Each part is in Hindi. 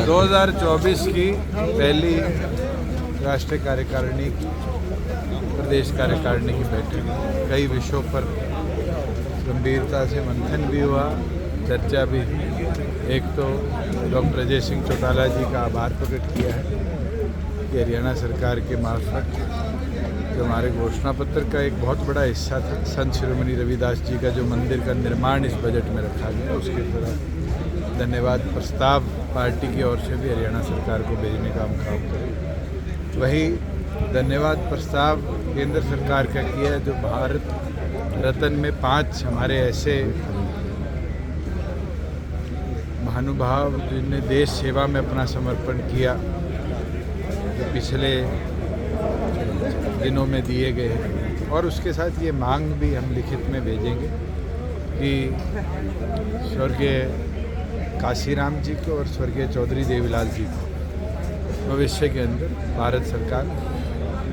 2024 की पहली राष्ट्रीय कार्यकारिणी की प्रदेश कार्यकारिणी की बैठक, कई विषयों पर गंभीरता से मंथन भी हुआ, चर्चा भी। एक तो डॉक्टर अजय सिंह चौटाला जी का आभार प्रकट किया है कि हरियाणा सरकार के मार्फत जो हमारे घोषणा पत्र का एक बहुत बड़ा हिस्सा था, संत शिरोमणि रविदास जी का जो मंदिर का निर्माण इस बजट में रखा गया, उसके तरह धन्यवाद प्रस्ताव पार्टी की ओर से भी हरियाणा सरकार को भेजने का हम काम करें। वही धन्यवाद प्रस्ताव केंद्र सरकार का किया है, जो भारत रत्न में 5 हमारे ऐसे महानुभाव जिनने देश सेवा में अपना समर्पण किया, जो पिछले दिनों में दिए गए हैं। और उसके साथ ये मांग भी हम लिखित में भेजेंगे कि स्वर्गीय काशीराम जी को और स्वर्गीय चौधरी देवीलाल जी को भविष्य के अंदर भारत सरकार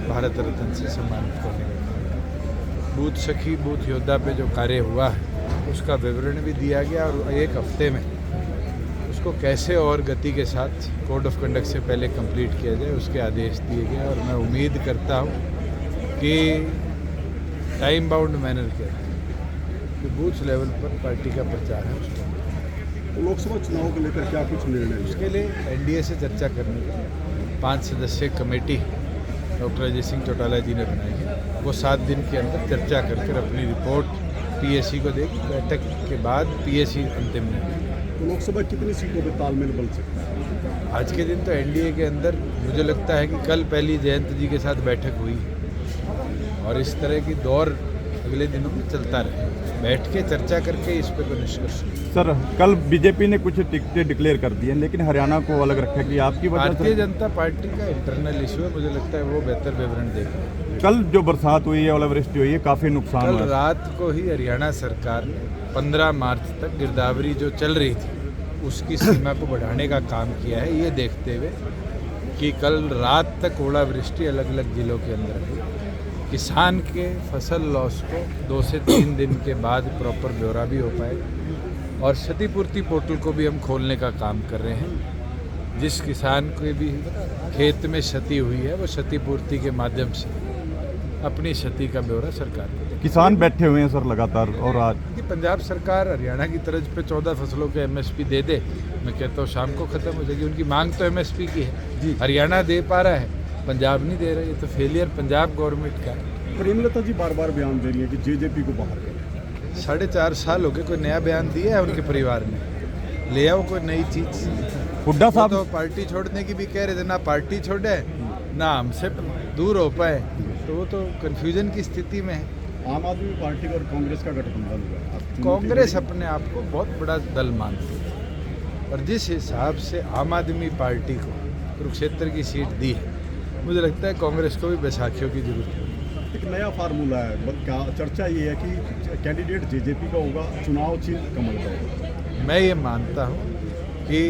भारत रत्न से सम्मानित करने का बूथ सखी बूथ योद्धा पे जो कार्य हुआ है उसका विवरण भी दिया गया, और एक हफ्ते में उसको कैसे और गति के साथ कोड ऑफ कंडक्ट से पहले कंप्लीट किया जाए उसके आदेश दिए गए। और मैं उम्मीद करता हूँ कि टाइम बाउंड मैनर के कि बूथ लेवल पर पार्टी का प्रचार है उसको लोकसभा चुनाव को लेकर क्या कुछ निर्णय, उसके लिए एनडीए से चर्चा करने की 5 सदस्यीय कमेटी डॉक्टर अजय सिंह चौटाला जी ने बनाई है। वो 7 दिन के अंदर चर्चा कर अपनी रिपोर्ट पीएसी को देगी। बैठक के बाद पीएसी अंतिम निर्णय। तो लोकसभा कितनी सीटों पर तालमेल बन सकता है? आज के दिन तो एनडीए के अंदर मुझे लगता है कि कल पहली जयंत जी के साथ बैठक हुई और इस तरह की दौर अगले दिनों में चलता रहे, बैठ के चर्चा करके इस पे कोई निष्कर्ष। सर, कल बीजेपी ने कुछ टिकटें डिक्लेयर कर दी हैं, लेकिन हरियाणा को अलग रखा कि आपकी भारतीय जनता पार्टी का इंटरनल इशू है, मुझे लगता है वो बेहतर विवरण देगा। कल जो बरसात हुई है, ओलावृष्टि हुई है, काफ़ी नुकसान हुआ। कल रात को ही हरियाणा सरकार ने 15 मार्च तक गिरदावरी जो चल रही थी उसकी सीमा को बढ़ाने का काम किया है, ये देखते हुए कि कल रात तक ओलावृष्टि अलग अलग जिलों के अंदर हुई। किसान के फसल लॉस को 2 से 3 दिन के बाद प्रॉपर ब्यौरा भी हो पाएगा। और क्षतिपूर्ति पोर्टल को भी हम खोलने का काम कर रहे हैं। जिस किसान को भी खेत में क्षति हुई है वो क्षतिपूर्ति के माध्यम से अपनी क्षति का ब्यौरा सरकार को देगी। किसान बैठे हुए हैं सर लगातार, और आज पंजाब सरकार हरियाणा की तर्ज पे 14 फसलों के एमएसपी दे दे, मैं कहता हूँ शाम को खत्म हो जाएगी। उनकी मांग तो एमएसपी की है, हरियाणा दे पा रहा है, पंजाब नहीं दे रही है, तो फेलियर पंजाब गवर्नमेंट का है। प्रेमलता जी बार बार बयान दे रही है कि जेजेपी को बाहर करें। 4.5 साल हो गए, कोई नया बयान दिया है उनके परिवार ने? ले आओ कोई नई चीज। हुड्डा साहब तो पार्टी छोड़ने की भी कह रहे थे, ना पार्टी छोड़े ना हमसे दूर हो पाए, तो वो तो कन्फ्यूजन की स्थिति में है। आम आदमी पार्टी और कांग्रेस का गठबंधन हुआ है। कांग्रेस अपने आप को बहुत बड़ा दल मानती है, और जिस हिसाब से आम आदमी पार्टी को कुरुक्षेत्र की सीट दी है, मुझे लगता है कांग्रेस को भी बैसाखियों की जरूरत है। एक नया फार्मूला है, क्या चर्चा ये है कि कैंडिडेट जेजेपी का होगा, चुनाव चिन्ह कमल का होगा। मैं ये मानता हूँ कि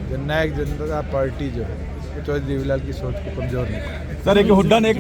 जननायक जनता पार्टी जो है वो चौधरी देवीलाल की सोच को कमजोर नहीं। सर, एक हुड्डा ने एक